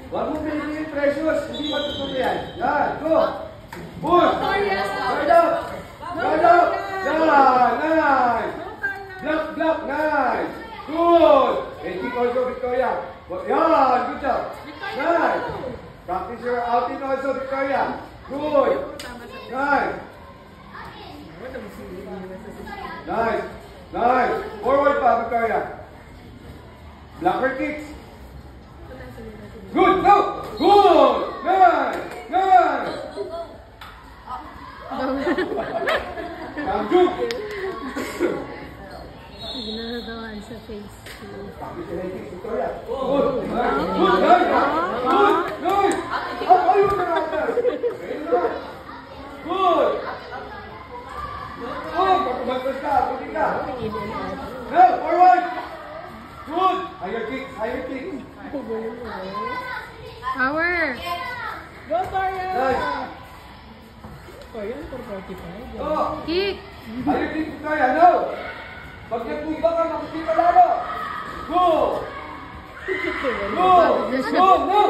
Huwag mo pinipilit precious. Hindi matutunan yan. Yan. Go. Push. Guard up. Guard up. Yan. Nice. Block, block. Nice. Good. And kick also, Victoria. Yan. Good job. Nice. Practice your outing also, Victoria. Good. Nice. Nice. Nice. Forward pa, Victoria. Blocker kicks. Good. Go. Good. Nice. Nice. Kamjuk. Ginagawan sa face. Practice your kicks, Victoria. Good. Nice. Good. Nice. Good. Nice. Ayun na natin. Good. Good. Pagkumantos ka. Pagkumantos ka. No. Forward. Good. Higher kicks. Higher kicks. Power. Go, Toria! Nice. Toria, 445. Go. Kick. Higher kicks, Victoria. No. Pag nagpumba ka, makuti pa lalo. Go. Go. Go. No.